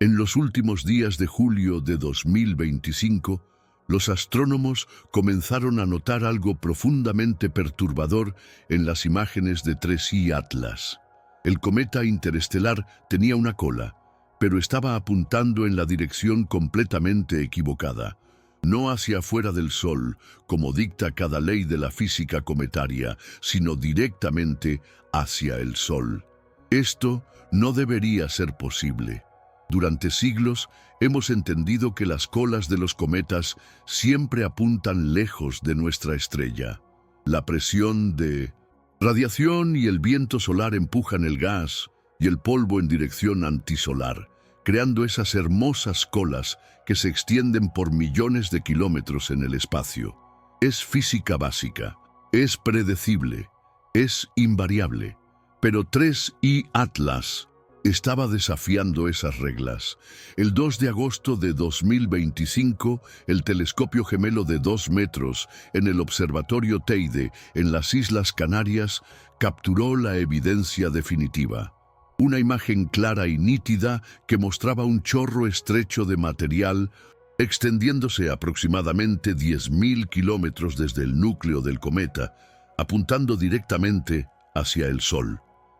En los últimos días de julio de 2025, los astrónomos comenzaron a notar algo profundamente perturbador en las imágenes de 3I Atlas. El cometa interestelar tenía una cola, pero estaba apuntando en la dirección completamente equivocada, no hacia afuera del Sol, como dicta cada ley de la física cometaria, sino directamente hacia el Sol. Esto no debería ser posible. Durante siglos hemos entendido que las colas de los cometas siempre apuntan lejos de nuestra estrella. La presión de radiación y el viento solar empujan el gas y el polvo en dirección antisolar, creando esas hermosas colas que se extienden por millones de kilómetros en el espacio. Es física básica, es predecible, es invariable, pero 3I Atlas estaba desafiando esas reglas. El 2 de agosto de 2025, el telescopio gemelo de 2 metros en el Observatorio Teide, en las Islas Canarias, capturó la evidencia definitiva. Una imagen clara y nítida que mostraba un chorro estrecho de material extendiéndose aproximadamente 10.000 kilómetros desde el núcleo del cometa, apuntando directamente hacia el Sol.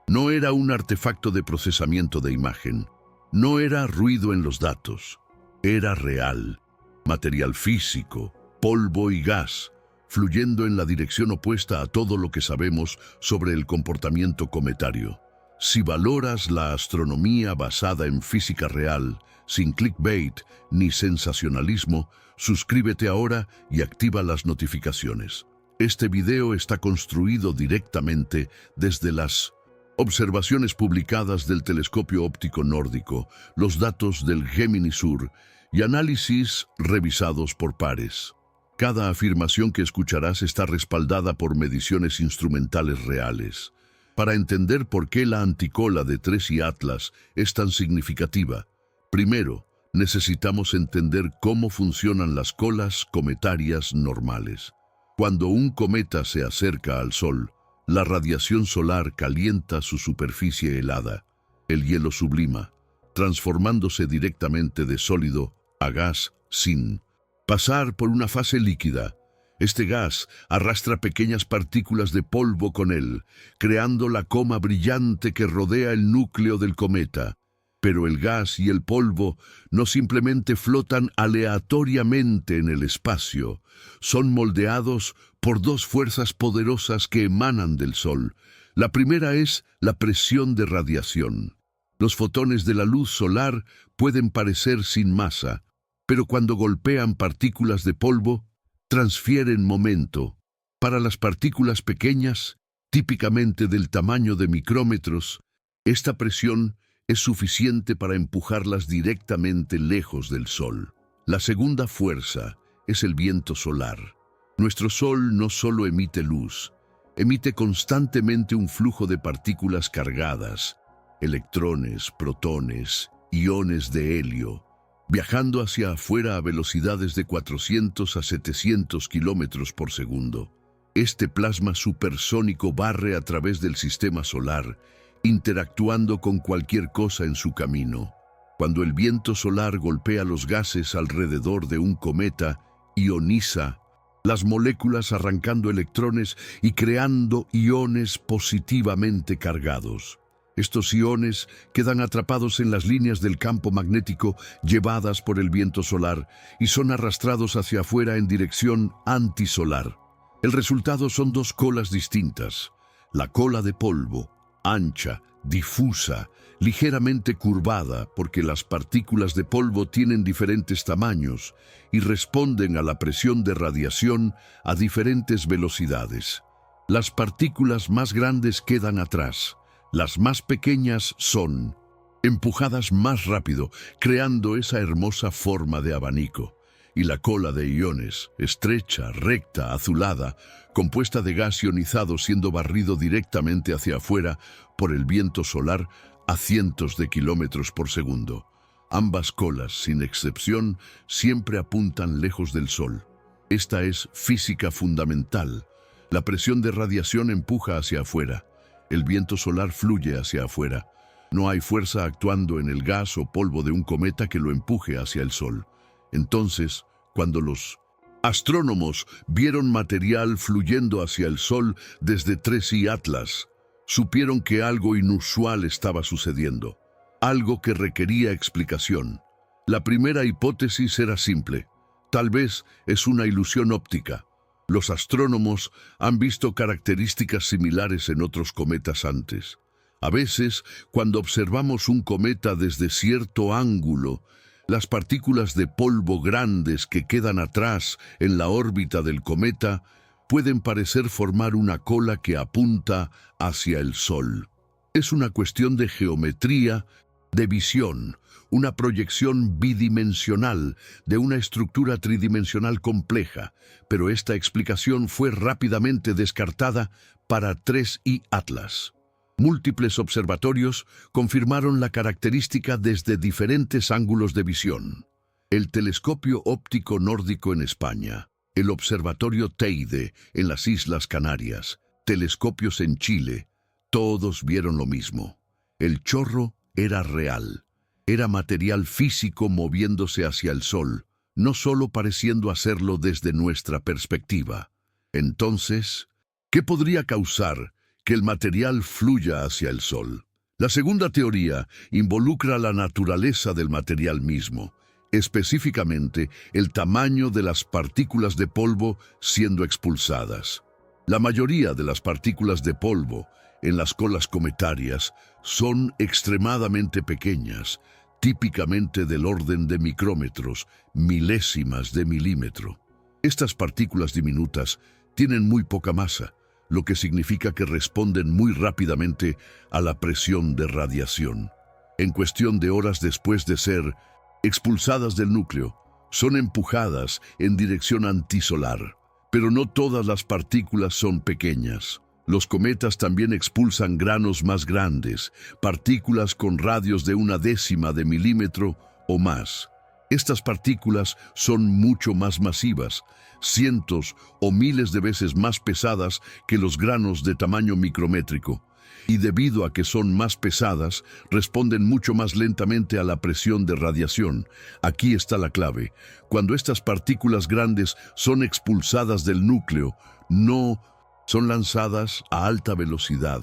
No era un artefacto de procesamiento de imagen, no era ruido en los datos, era real, material físico, polvo y gas, fluyendo en la dirección opuesta a todo lo que sabemos sobre el comportamiento cometario. Si valoras la astronomía basada en física real, sin clickbait ni sensacionalismo, suscríbete ahora y activa las notificaciones. Este video está construido directamente desde las observaciones publicadas del telescopio óptico nórdico, los datos del Gemini Sur y análisis revisados por pares. Cada afirmación que escucharás está respaldada por mediciones instrumentales reales. Para entender por qué la anticola de 3I Atlas es tan significativa, primero, necesitamos entender cómo funcionan las colas cometarias normales. Cuando un cometa se acerca al Sol, la radiación solar calienta su superficie helada. El hielo sublima, transformándose directamente de sólido a gas sin pasar por una fase líquida. Este gas arrastra pequeñas partículas de polvo con él, creando la coma brillante que rodea el núcleo del cometa. Pero el gas y el polvo no simplemente flotan aleatoriamente en el espacio, son moldeados por dos fuerzas poderosas que emanan del Sol. La primera es la presión de radiación. Los fotones de la luz solar pueden parecer sin masa, pero cuando golpean partículas de polvo, transfieren momento. Para las partículas pequeñas, típicamente del tamaño de micrómetros, esta presión es suficiente para empujarlas directamente lejos del Sol. La segunda fuerza es el viento solar. Nuestro Sol no solo emite luz, emite constantemente un flujo de partículas cargadas, electrones, protones, iones de helio, viajando hacia afuera a velocidades de 400 a 700 kilómetros por segundo. Este plasma supersónico barre a través del sistema solar, interactuando con cualquier cosa en su camino. Cuando el viento solar golpea los gases alrededor de un cometa, ioniza las moléculas arrancando electrones y creando iones positivamente cargados. Estos iones quedan atrapados en las líneas del campo magnético llevadas por el viento solar y son arrastrados hacia afuera en dirección antisolar. El resultado son dos colas distintas. La cola de polvo, ancha, difusa, ligeramente curvada porque las partículas de polvo tienen diferentes tamaños y responden a la presión de radiación a diferentes velocidades. Las partículas más grandes quedan atrás. Las más pequeñas son empujadas más rápido, creando esa hermosa forma de abanico. Y la cola de iones, estrecha, recta, azulada, compuesta de gas ionizado siendo barrido directamente hacia afuera por el viento solar a cientos de kilómetros por segundo. Ambas colas, sin excepción, siempre apuntan lejos del Sol. Esta es física fundamental. La presión de radiación empuja hacia afuera. El viento solar fluye hacia afuera. No hay fuerza actuando en el gas o polvo de un cometa que lo empuje hacia el Sol. Entonces, cuando los astrónomos vieron material fluyendo hacia el Sol desde 3i Atlas, supieron que algo inusual estaba sucediendo, algo que requería explicación. La primera hipótesis era simple. Tal vez es una ilusión óptica. Los astrónomos han visto características similares en otros cometas antes. A veces, cuando observamos un cometa desde cierto ángulo, las partículas de polvo grandes que quedan atrás en la órbita del cometa pueden parecer formar una cola que apunta hacia el Sol. Es una cuestión de geometría, de visión, una proyección bidimensional de una estructura tridimensional compleja, pero esta explicación fue rápidamente descartada para 3i Atlas. Múltiples observatorios confirmaron la característica desde diferentes ángulos de visión. El telescopio óptico nórdico en España, el observatorio Teide en las Islas Canarias, telescopios en Chile, todos vieron lo mismo. El chorro era real. Era material físico moviéndose hacia el Sol, no solo pareciendo hacerlo desde nuestra perspectiva. Entonces, ¿qué podría causar que el material fluya hacia el Sol? La segunda teoría involucra la naturaleza del material mismo, específicamente el tamaño de las partículas de polvo siendo expulsadas. La mayoría de las partículas de polvo en las colas cometarias son extremadamente pequeñas, típicamente del orden de micrómetros, milésimas de milímetro. Estas partículas diminutas tienen muy poca masa, lo que significa que responden muy rápidamente a la presión de radiación. En cuestión de horas después de ser expulsadas del núcleo, son empujadas en dirección antisolar. Pero no todas las partículas son pequeñas. Los cometas también expulsan granos más grandes, partículas con radios de 1/10 de milímetro o más. Estas partículas son mucho más masivas, cientos o miles de veces más pesadas que los granos de tamaño micrométrico. Y debido a que son más pesadas, responden mucho más lentamente a la presión de radiación. Aquí está la clave. Cuando estas partículas grandes son expulsadas del núcleo, no son lanzadas a alta velocidad.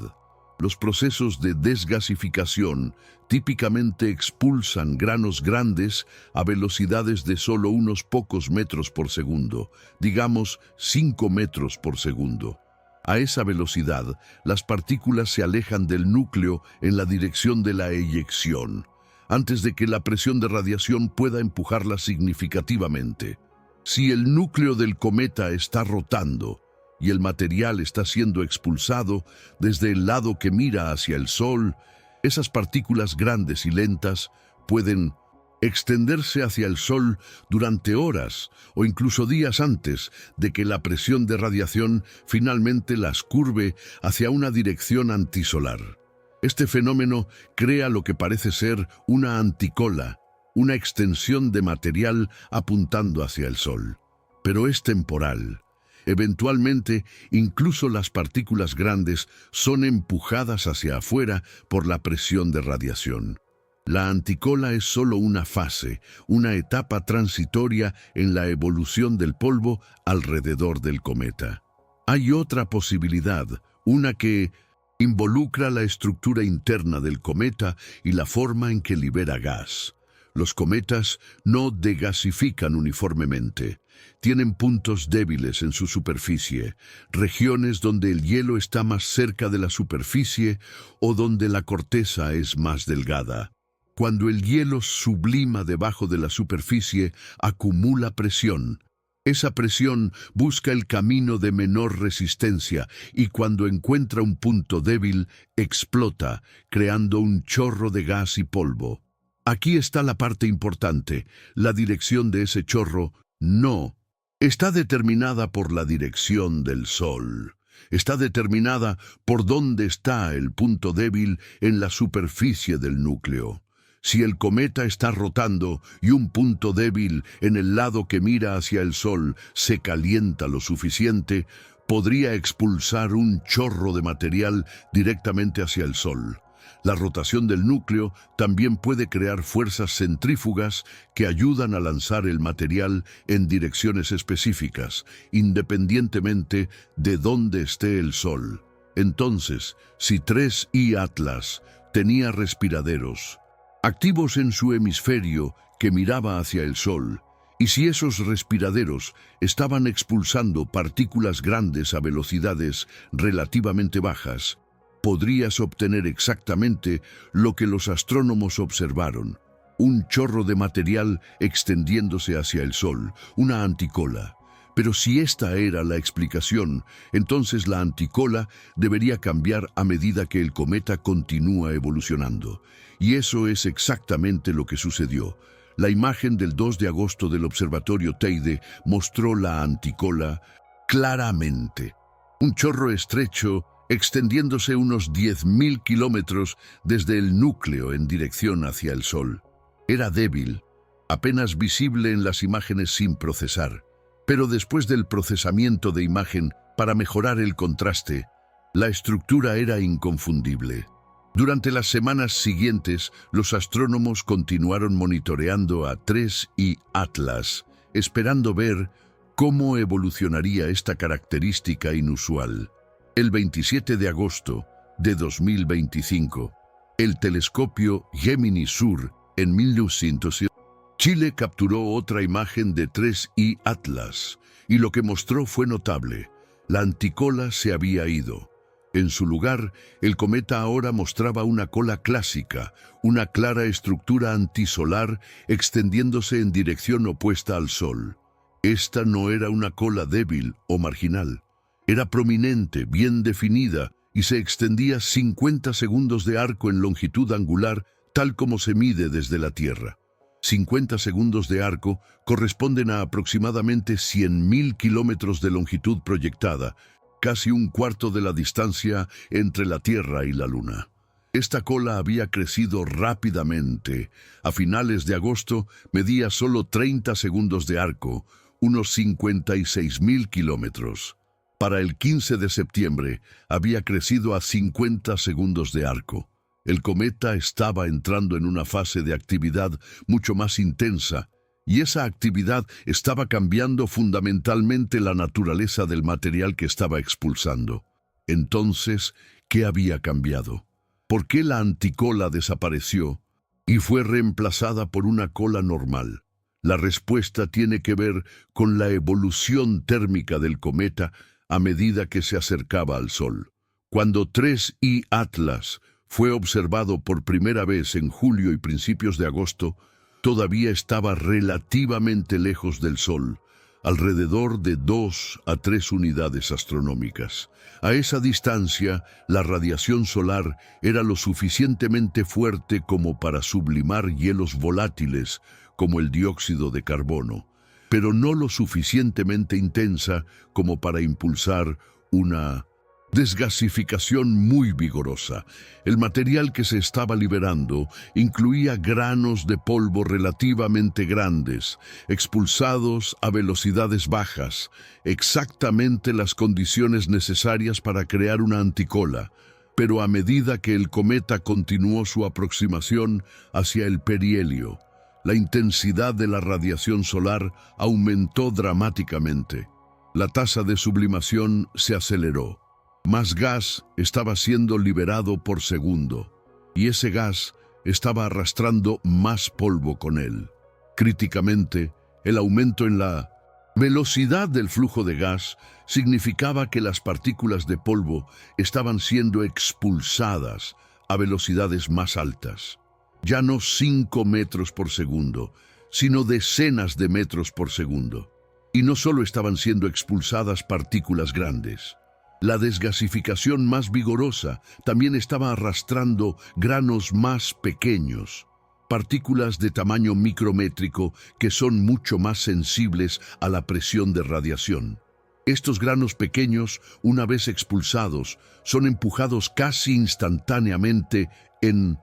Los procesos de desgasificación típicamente expulsan granos grandes a velocidades de solo unos pocos metros por segundo, digamos 5 metros por segundo. A esa velocidad, las partículas se alejan del núcleo en la dirección de la eyección, antes de que la presión de radiación pueda empujarlas significativamente. Si el núcleo del cometa está rotando y el material está siendo expulsado desde el lado que mira hacia el Sol, esas partículas grandes y lentas pueden extenderse hacia el Sol durante horas o incluso días antes de que la presión de radiación finalmente las curve hacia una dirección antisolar. Este fenómeno crea lo que parece ser una anticola, una extensión de material apuntando hacia el Sol. Pero es temporal. Eventualmente, incluso las partículas grandes son empujadas hacia afuera por la presión de radiación. La anticola es solo una fase, una etapa transitoria en la evolución del polvo alrededor del cometa. Hay otra posibilidad, una que involucra la estructura interna del cometa y la forma en que libera gas. Los cometas no degasifican uniformemente. Tienen puntos débiles en su superficie, regiones donde el hielo está más cerca de la superficie o donde la corteza es más delgada. Cuando el hielo sublima debajo de la superficie, acumula presión. Esa presión busca el camino de menor resistencia y cuando encuentra un punto débil, explota, creando un chorro de gas y polvo. Aquí está la parte importante. La dirección de ese chorro no está determinada por la dirección del Sol. Está determinada por dónde está el punto débil en la superficie del núcleo. Si el cometa está rotando y un punto débil en el lado que mira hacia el Sol se calienta lo suficiente, podría expulsar un chorro de material directamente hacia el Sol. La rotación del núcleo también puede crear fuerzas centrífugas que ayudan a lanzar el material en direcciones específicas, independientemente de dónde esté el Sol. Entonces, si 3I Atlas tenía respiraderos activos en su hemisferio que miraba hacia el Sol, y si esos respiraderos estaban expulsando partículas grandes a velocidades relativamente bajas, podrías obtener exactamente lo que los astrónomos observaron: un chorro de material extendiéndose hacia el Sol, una anticola. Pero si esta era la explicación, entonces la anticola debería cambiar a medida que el cometa continúa evolucionando. Y eso es exactamente lo que sucedió. La imagen del 2 de agosto del observatorio Teide mostró la anticola claramente. Un chorro estrecho extendiéndose unos 10.000 kilómetros desde el núcleo en dirección hacia el Sol. Era débil, apenas visible en las imágenes sin procesar. Pero después del procesamiento de imagen para mejorar el contraste, la estructura era inconfundible. Durante las semanas siguientes, los astrónomos continuaron monitoreando a 3I Atlas, esperando ver cómo evolucionaría esta característica inusual. El 27 de agosto de 2025, el telescopio Gemini Sur, en 1900, Chile capturó otra imagen de 3I Atlas, y lo que mostró fue notable. La anticola se había ido. En su lugar, el cometa ahora mostraba una cola clásica, una clara estructura antisolar extendiéndose en dirección opuesta al Sol. Esta no era una cola débil o marginal. Era prominente, bien definida, y se extendía 50 segundos de arco en longitud angular, tal como se mide desde la Tierra. 50 segundos de arco corresponden a aproximadamente 100.000 kilómetros de longitud proyectada, casi un cuarto de la distancia entre la Tierra y la Luna. Esta cola había crecido rápidamente. A finales de agosto medía solo 30 segundos de arco, unos 56.000 kilómetros. Para el 15 de septiembre había crecido a 50 segundos de arco. El cometa estaba entrando en una fase de actividad mucho más intensa, y esa actividad estaba cambiando fundamentalmente la naturaleza del material que estaba expulsando. Entonces, ¿qué había cambiado? ¿Por qué la anticola desapareció y fue reemplazada por una cola normal? La respuesta tiene que ver con la evolución térmica del cometa a medida que se acercaba al Sol. Cuando 3I Atlas fue observado por primera vez en julio y principios de agosto, todavía estaba relativamente lejos del Sol, alrededor de 2 a 3 unidades astronómicas. A esa distancia, la radiación solar era lo suficientemente fuerte como para sublimar hielos volátiles, como el dióxido de carbono, pero no lo suficientemente intensa como para impulsar una desgasificación muy vigorosa. El material que se estaba liberando incluía granos de polvo relativamente grandes, expulsados a velocidades bajas, exactamente las condiciones necesarias para crear una anticola. Pero a medida que el cometa continuó su aproximación hacia el perihelio, la intensidad de la radiación solar aumentó dramáticamente. La tasa de sublimación se aceleró. Más gas estaba siendo liberado por segundo, y ese gas estaba arrastrando más polvo con él. Críticamente, el aumento en la velocidad del flujo de gas significaba que las partículas de polvo estaban siendo expulsadas a velocidades más altas. Ya no 5 metros por segundo, sino decenas de metros por segundo. Y no solo estaban siendo expulsadas partículas grandes. La desgasificación más vigorosa también estaba arrastrando granos más pequeños, partículas de tamaño micrométrico que son mucho más sensibles a la presión de radiación. Estos granos pequeños, una vez expulsados, son empujados casi instantáneamente en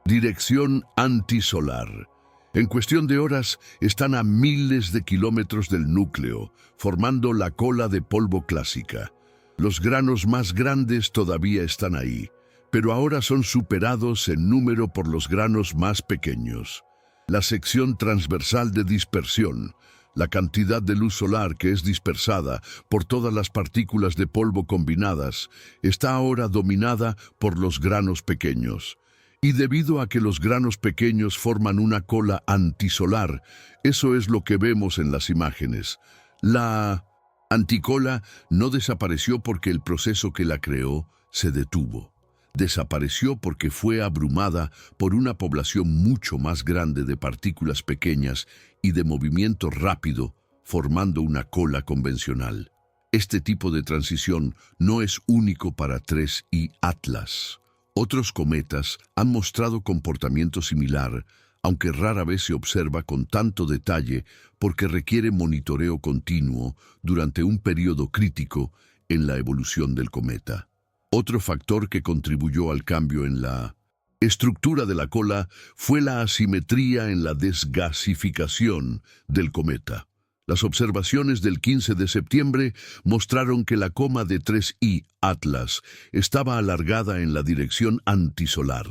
dirección antisolar. En cuestión de horas, están a miles de kilómetros del núcleo, formando la cola de polvo clásica. Los granos más grandes todavía están ahí, pero ahora son superados en número por los granos más pequeños. La sección transversal de dispersión, la cantidad de luz solar que es dispersada por todas las partículas de polvo combinadas, está ahora dominada por los granos pequeños. Y debido a que los granos pequeños forman una cola antisolar, eso es lo que vemos en las imágenes. La anticola no desapareció porque el proceso que la creó se detuvo. Desapareció porque fue abrumada por una población mucho más grande de partículas pequeñas y de movimiento rápido, formando una cola convencional. Este tipo de transición no es único para 3I Atlas. Otros cometas han mostrado comportamiento similar, aunque rara vez se observa con tanto detalle porque requiere monitoreo continuo durante un periodo crítico en la evolución del cometa. Otro factor que contribuyó al cambio en la estructura de la cola fue la asimetría en la desgasificación del cometa. Las observaciones del 15 de septiembre mostraron que la coma de 3I Atlas estaba alargada en la dirección antisolar.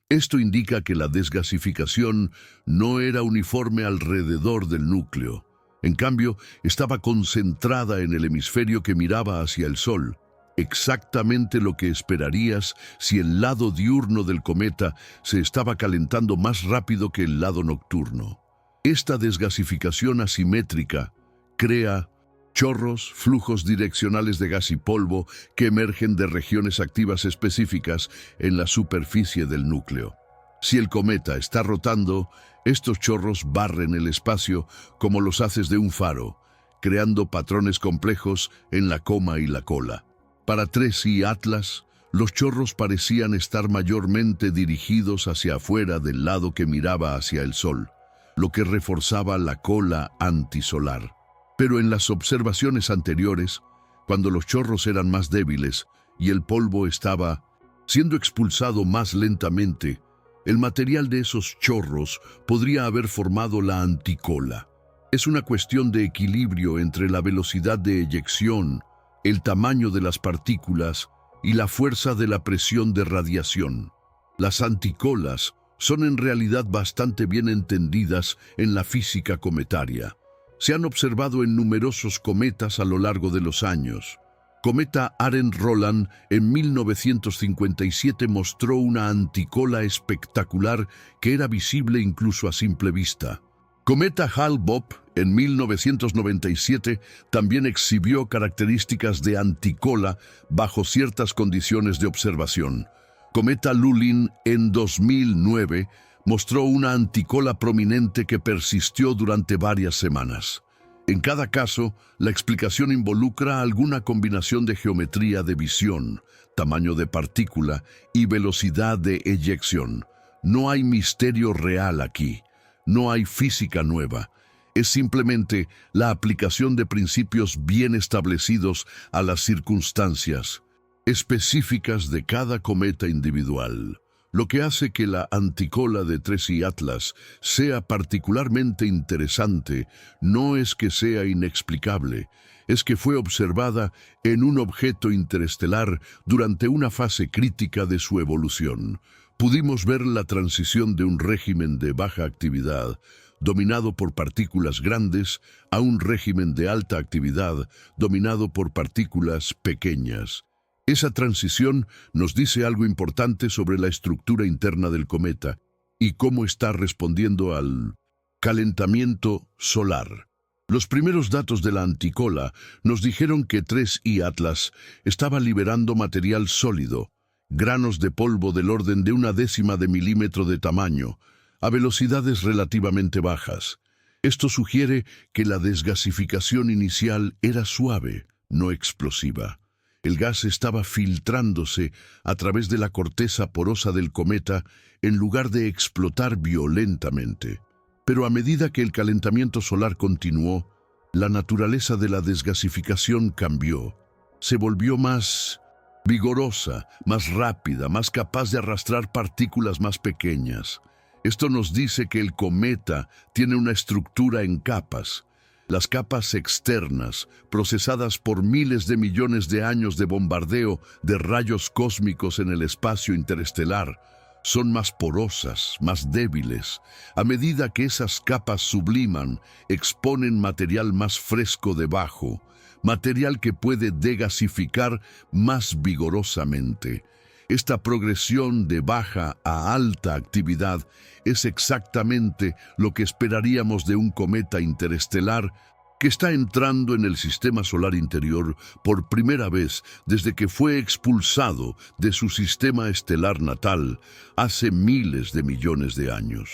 Esto indica que la desgasificación no era uniforme alrededor del núcleo. En cambio, estaba concentrada en el hemisferio que miraba hacia el Sol. Exactamente lo que esperarías si el lado diurno del cometa se estaba calentando más rápido que el lado nocturno. Esta desgasificación asimétrica crea chorros, flujos direccionales de gas y polvo que emergen de regiones activas específicas en la superficie del núcleo. Si el cometa está rotando, estos chorros barren el espacio como los haces de un faro, creando patrones complejos en la coma y la cola. Para 3I Atlas, los chorros parecían estar mayormente dirigidos hacia afuera del lado que miraba hacia el Sol, lo que reforzaba la cola antisolar. Pero en las observaciones anteriores, cuando los chorros eran más débiles y el polvo estaba siendo expulsado más lentamente, el material de esos chorros podría haber formado la anticola. Es una cuestión de equilibrio entre la velocidad de eyección, el tamaño de las partículas y la fuerza de la presión de radiación. Las anticolas son en realidad bastante bien entendidas en la física cometaria. Se han observado en numerosos cometas a lo largo de los años. Cometa Arendt-Roland en 1957 mostró una anticola espectacular que era visible incluso a simple vista. Cometa Hale-Bopp en 1997 también exhibió características de anticola bajo ciertas condiciones de observación. Cometa Lulin en 2009 mostró una anticola prominente que persistió durante varias semanas. En cada caso, la explicación involucra alguna combinación de geometría de visión, tamaño de partícula y velocidad de eyección. No hay misterio real aquí. No hay física nueva. Es simplemente la aplicación de principios bien establecidos a las circunstancias específicas de cada cometa individual. Lo que hace que la anticola de 3I Atlas sea particularmente interesante no es que sea inexplicable, es que fue observada en un objeto interestelar durante una fase crítica de su evolución. Pudimos ver la transición de un régimen de baja actividad, dominado por partículas grandes, a un régimen de alta actividad, dominado por partículas pequeñas. Esa transición nos dice algo importante sobre la estructura interna del cometa y cómo está respondiendo al calentamiento solar. Los primeros datos de la anticola nos dijeron que 3I Atlas estaba liberando material sólido, granos de polvo del orden de 1/10 de milímetro de tamaño, a velocidades relativamente bajas. Esto sugiere que la desgasificación inicial era suave, no explosiva. El gas estaba filtrándose a través de la corteza porosa del cometa en lugar de explotar violentamente. Pero a medida que el calentamiento solar continuó, la naturaleza de la desgasificación cambió. Se volvió más vigorosa, más rápida, más capaz de arrastrar partículas más pequeñas. Esto nos dice que el cometa tiene una estructura en capas. Las capas externas, procesadas por miles de millones de años de bombardeo de rayos cósmicos en el espacio interestelar, son más porosas, más débiles. A medida que esas capas subliman, exponen material más fresco debajo, material que puede degasificar más vigorosamente. Esta progresión de baja a alta actividad es exactamente lo que esperaríamos de un cometa interestelar que está entrando en el sistema solar interior por primera vez desde que fue expulsado de su sistema estelar natal hace miles de millones de años.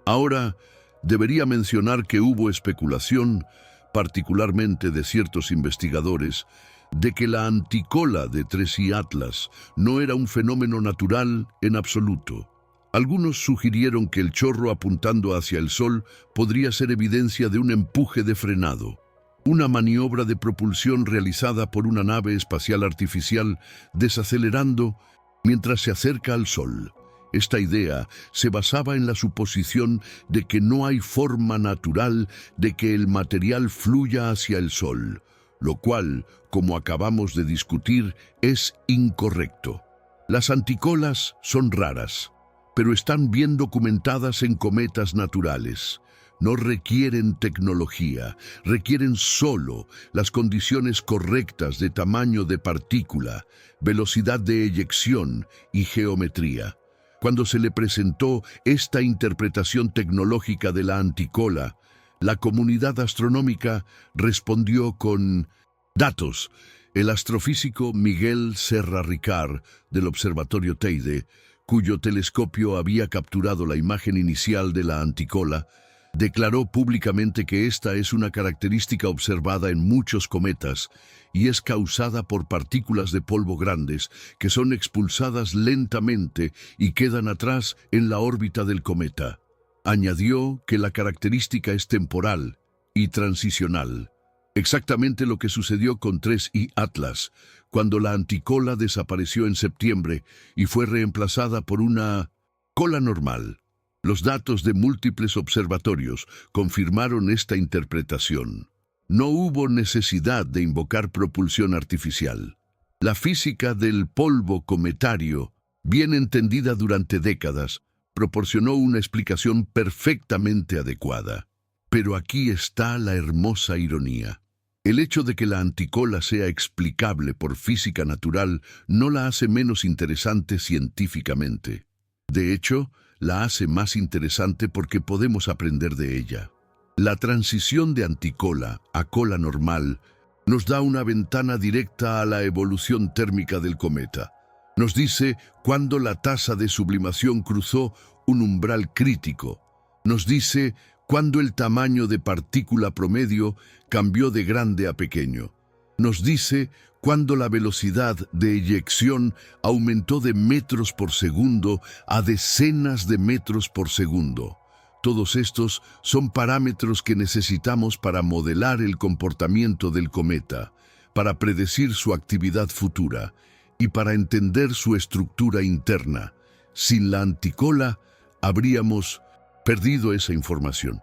Ahora, debería mencionar que hubo especulación, particularmente de ciertos investigadores, de que la anticola de 3i Atlas no era un fenómeno natural en absoluto. Algunos sugirieron que el chorro apuntando hacia el Sol podría ser evidencia de un empuje de frenado, una maniobra de propulsión realizada por una nave espacial artificial desacelerando mientras se acerca al Sol. Esta idea se basaba en la suposición de que no hay forma natural de que el material fluya hacia el Sol, lo cual, como acabamos de discutir, es incorrecto. Las anticolas son raras, pero están bien documentadas en cometas naturales. No requieren tecnología, requieren solo las condiciones correctas de tamaño de partícula, velocidad de eyección y geometría. Cuando se le presentó esta interpretación tecnológica de la anticola, la comunidad astronómica respondió con datos. El astrofísico Miguel Serra Ricard, del Observatorio Teide, cuyo telescopio había capturado la imagen inicial de la anticola, declaró públicamente que esta es una característica observada en muchos cometas y es causada por partículas de polvo grandes que son expulsadas lentamente y quedan atrás en la órbita del cometa. Añadió que la característica es temporal y transicional, exactamente lo que sucedió con 3i Atlas, cuando la anticola desapareció en septiembre y fue reemplazada por una cola normal. Los datos de múltiples observatorios confirmaron esta interpretación. No hubo necesidad de invocar propulsión artificial. La física del polvo cometario, bien entendida durante décadas, proporcionó una explicación perfectamente adecuada. Pero aquí está la hermosa ironía. El hecho de que la anticola sea explicable por física natural no la hace menos interesante científicamente. De hecho, la hace más interesante porque podemos aprender de ella. La transición de anticola a cola normal nos da una ventana directa a la evolución térmica del cometa. Nos dice cuándo la tasa de sublimación cruzó un umbral crítico. Nos dice cuándo el tamaño de partícula promedio cambió de grande a pequeño. Nos dice cuándo la velocidad de eyección aumentó de metros por segundo a decenas de metros por segundo. Todos estos son parámetros que necesitamos para modelar el comportamiento del cometa, para predecir su actividad futura y para entender su estructura interna. Sin la anticola, habríamos perdido esa información.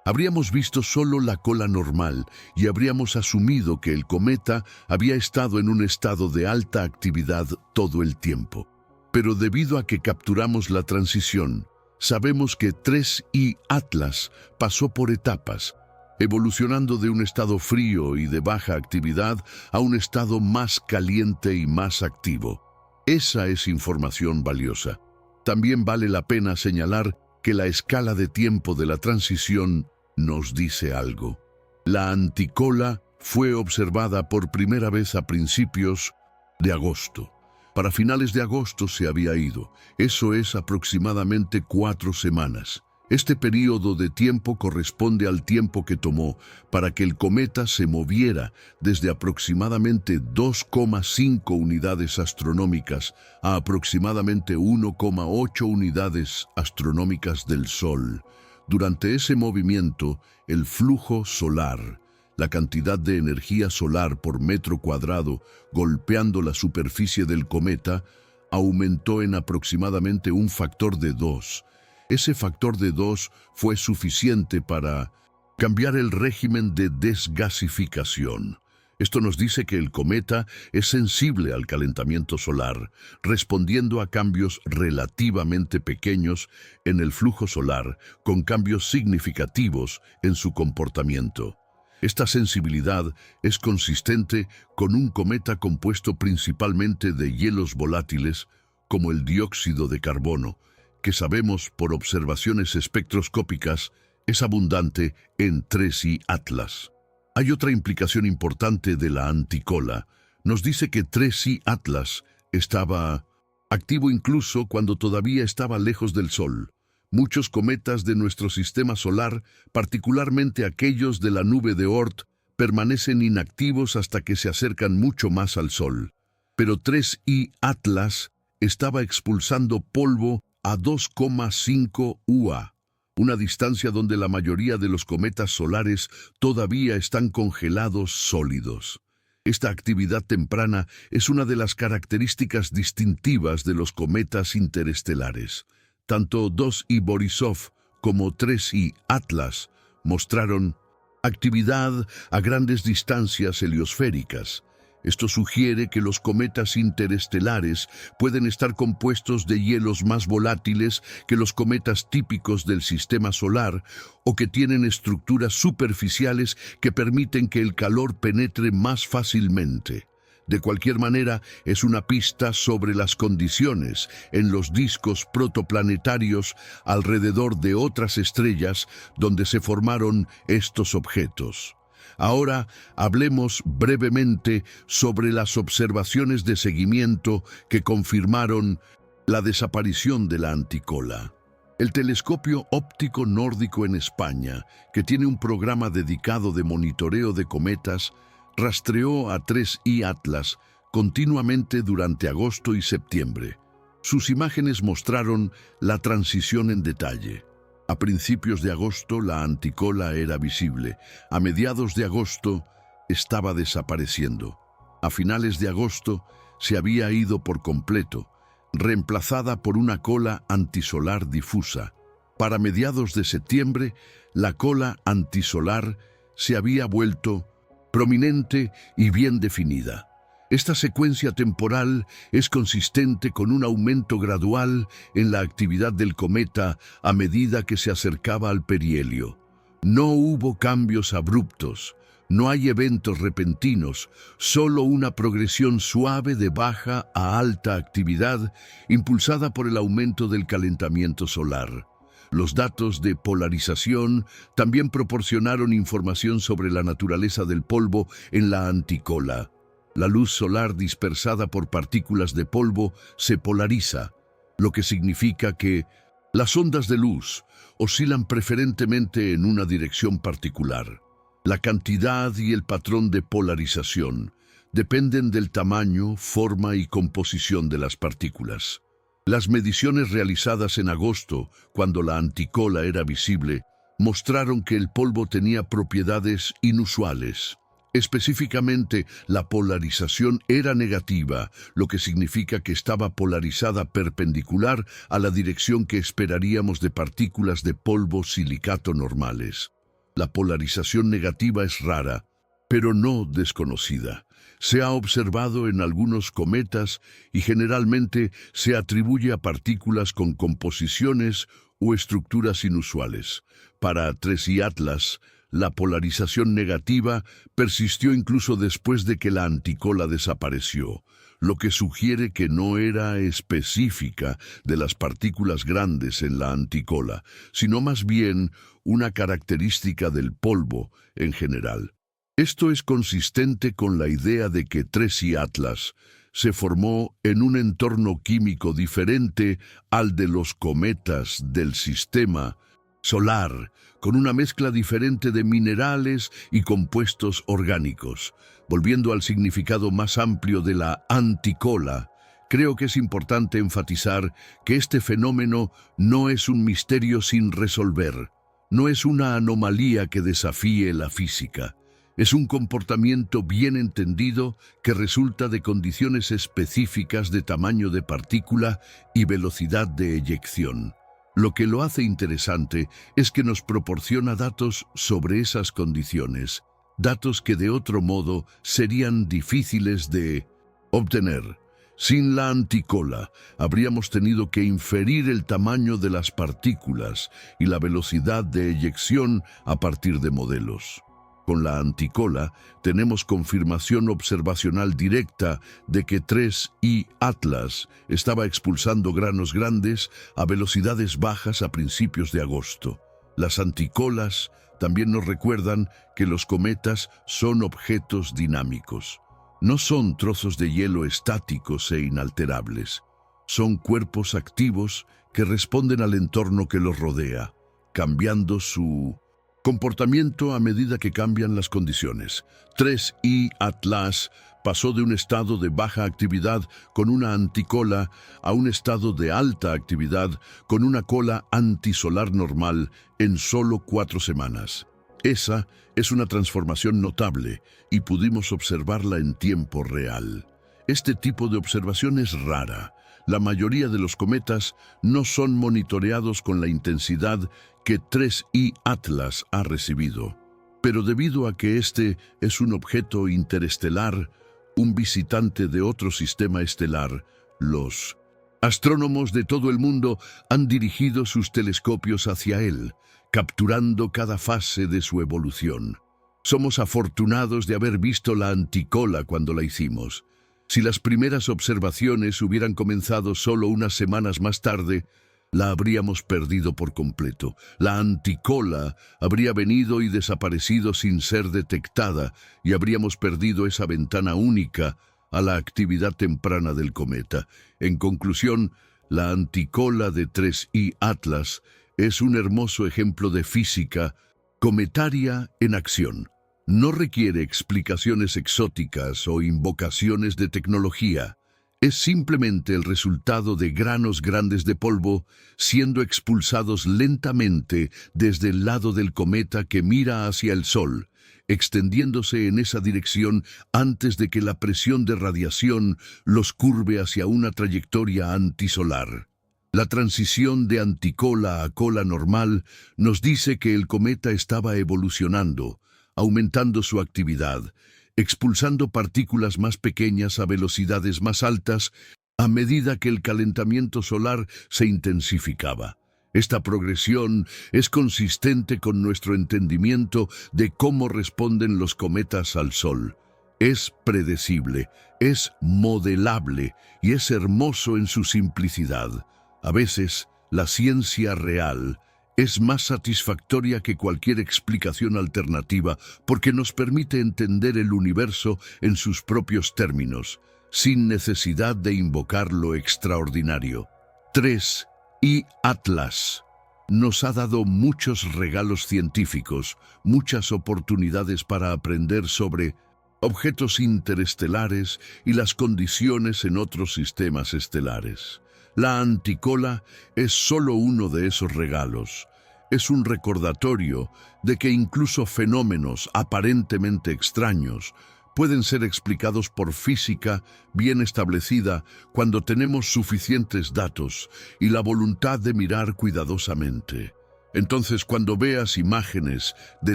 Habríamos visto solo la cola normal y habríamos asumido que el cometa había estado en un estado de alta actividad todo el tiempo. Pero debido a que capturamos la transición, sabemos que 3i Atlas pasó por etapas, evolucionando de un estado frío y de baja actividad a un estado más caliente y más activo. Esa es información valiosa. También vale la pena señalar que la escala de tiempo de la transición nos dice algo. La anticola fue observada por primera vez a principios de agosto. Para finales de agosto se había ido. Eso es aproximadamente 4 semanas. Este periodo de tiempo corresponde al tiempo que tomó para que el cometa se moviera desde aproximadamente 2,5 unidades astronómicas a aproximadamente 1,8 unidades astronómicas del Sol. Durante ese movimiento, el flujo solar, la cantidad de energía solar por metro cuadrado golpeando la superficie del cometa, aumentó en aproximadamente un factor de 2. Ese factor de 2 fue suficiente para Cambiar el régimen de desgasificación. Esto nos dice que el cometa es sensible al calentamiento solar, respondiendo a cambios relativamente pequeños en el flujo solar, con cambios significativos en su comportamiento. Esta sensibilidad es consistente con un cometa compuesto principalmente de hielos volátiles, como el dióxido de carbono, que sabemos por observaciones espectroscópicas es abundante en 3I Atlas. Hay otra implicación importante de la anticola. Nos dice que 3I Atlas estaba activo incluso cuando todavía estaba lejos del Sol. Muchos cometas de nuestro sistema solar, particularmente aquellos de la nube de Oort, permanecen inactivos hasta que se acercan mucho más al Sol. Pero 3I Atlas estaba expulsando polvo a 2,5 UA, una distancia donde la mayoría de los cometas solares todavía están congelados sólidos. Esta actividad temprana es una de las características distintivas de los cometas interestelares. Tanto 2I Borisov como 3I Atlas mostraron actividad a grandes distancias heliosféricas. Esto sugiere que los cometas interestelares pueden estar compuestos de hielos más volátiles que los cometas típicos del sistema solar o que tienen estructuras superficiales que permiten que el calor penetre más fácilmente. De cualquier manera, es una pista sobre las condiciones en los discos protoplanetarios alrededor de otras estrellas donde se formaron estos objetos. Ahora hablemos brevemente sobre las observaciones de seguimiento que confirmaron la desaparición de la anticola. El telescopio óptico nórdico en España, que tiene un programa dedicado de monitoreo de cometas, rastreó a 3I Atlas continuamente durante agosto y septiembre. Sus imágenes mostraron la transición en detalle. A principios de agosto la anticola era visible. A mediados de agosto estaba desapareciendo. A finales de agosto se había ido por completo, reemplazada por una cola antisolar difusa. Para mediados de septiembre, la cola antisolar se había vuelto prominente y bien definida. Esta secuencia temporal es consistente con un aumento gradual en la actividad del cometa a medida que se acercaba al perihelio. No hubo cambios abruptos, no hay eventos repentinos, solo una progresión suave de baja a alta actividad impulsada por el aumento del calentamiento solar. Los datos de polarización también proporcionaron información sobre la naturaleza del polvo en la anticola. La luz solar dispersada por partículas de polvo se polariza, lo que significa que las ondas de luz oscilan preferentemente en una dirección particular. La cantidad y el patrón de polarización dependen del tamaño, forma y composición de las partículas. Las mediciones realizadas en agosto, cuando la anticola era visible, mostraron que el polvo tenía propiedades inusuales. Específicamente, la polarización era negativa, lo que significa que estaba polarizada perpendicular a la dirección que esperaríamos de partículas de polvo silicato normales. La polarización negativa es rara, pero no desconocida. Se ha observado en algunos cometas y generalmente se atribuye a partículas con composiciones o estructuras inusuales. Para 3I Atlas, la polarización negativa persistió incluso después de que la anticola desapareció, lo que sugiere que no era específica de las partículas grandes en la anticola, sino más bien una característica del polvo en general. Esto es consistente con la idea de que 3I Atlas se formó en un entorno químico diferente al de los cometas del sistema solar, con una mezcla diferente de minerales y compuestos orgánicos. Volviendo al significado más amplio de la anticola, creo que es importante enfatizar que este fenómeno no es un misterio sin resolver, no es una anomalía que desafíe la física. Es un comportamiento bien entendido que resulta de condiciones específicas de tamaño de partícula y velocidad de eyección. Lo que lo hace interesante es que nos proporciona datos sobre esas condiciones, datos que de otro modo serían difíciles de obtener. Sin la anticola, habríamos tenido que inferir el tamaño de las partículas y la velocidad de eyección a partir de modelos. Con la anticola tenemos confirmación observacional directa de que 3I Atlas estaba expulsando granos grandes a velocidades bajas a principios de agosto. Las anticolas también nos recuerdan que los cometas son objetos dinámicos. No son trozos de hielo estáticos e inalterables. Son cuerpos activos que responden al entorno que los rodea, cambiando su comportamiento a medida que cambian las condiciones. 3I Atlas pasó de un estado de baja actividad con una anticola a un estado de alta actividad con una cola antisolar normal en solo 4 semanas. Esa es una transformación notable y pudimos observarla en tiempo real. Este tipo de observación es rara. La mayoría de los cometas no son monitoreados con la intensidad que 3I Atlas ha recibido. Pero debido a que este es un objeto interestelar, un visitante de otro sistema estelar, los astrónomos de todo el mundo han dirigido sus telescopios hacia él, capturando cada fase de su evolución. Somos afortunados de haber visto la anticola cuando la hicimos. Si las primeras observaciones hubieran comenzado solo unas semanas más tarde, la habríamos perdido por completo. La anticola habría venido y desaparecido sin ser detectada y habríamos perdido esa ventana única a la actividad temprana del cometa. En conclusión, la anticola de 3I Atlas es un hermoso ejemplo de física cometaria en acción. No requiere explicaciones exóticas o invocaciones de tecnología. Es simplemente el resultado de granos grandes de polvo siendo expulsados lentamente desde el lado del cometa que mira hacia el Sol, extendiéndose en esa dirección antes de que la presión de radiación los curve hacia una trayectoria antisolar. La transición de anticola a cola normal nos dice que el cometa estaba evolucionando, aumentando su actividad, expulsando partículas más pequeñas a velocidades más altas a medida que el calentamiento solar se intensificaba. Esta progresión es consistente con nuestro entendimiento de cómo responden los cometas al Sol. Es predecible, es modelable y es hermoso en su simplicidad. A veces, la ciencia real es más satisfactoria que cualquier explicación alternativa porque nos permite entender el universo en sus propios términos, sin necesidad de invocar lo extraordinario. 3I Atlas nos ha dado muchos regalos científicos, muchas oportunidades para aprender sobre objetos interestelares y las condiciones en otros sistemas estelares. La anticola es solo uno de esos regalos. Es un recordatorio de que incluso fenómenos aparentemente extraños pueden ser explicados por física bien establecida cuando tenemos suficientes datos y la voluntad de mirar cuidadosamente. Entonces, cuando veas imágenes de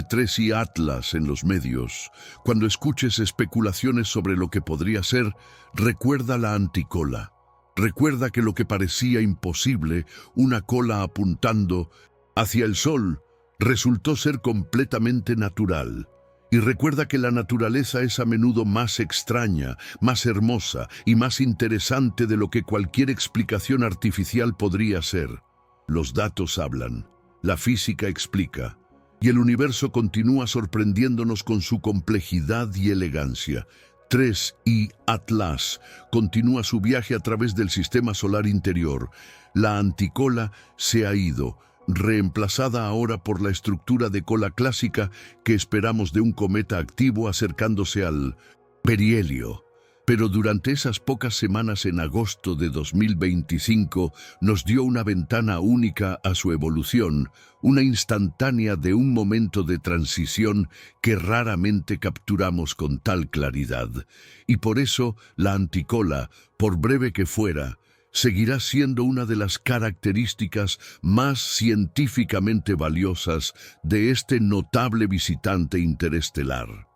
3I Atlas en los medios, cuando escuches especulaciones sobre lo que podría ser, recuerda la anticola. Recuerda que lo que parecía imposible, una cola apuntando hacia el Sol, resultó ser completamente natural. Y recuerda que la naturaleza es a menudo más extraña, más hermosa y más interesante de lo que cualquier explicación artificial podría ser. Los datos hablan, la física explica, y el universo continúa sorprendiéndonos con su complejidad y elegancia. 3I Atlas continúa su viaje a través del sistema solar interior. La anticola se ha ido, reemplazada ahora por la estructura de cola clásica que esperamos de un cometa activo acercándose al perihelio. Pero durante esas pocas semanas en agosto de 2025 nos dio una ventana única a su evolución, una instantánea de un momento de transición que raramente capturamos con tal claridad. Y por eso la anticola, por breve que fuera, seguirá siendo una de las características más científicamente valiosas de este notable visitante interestelar.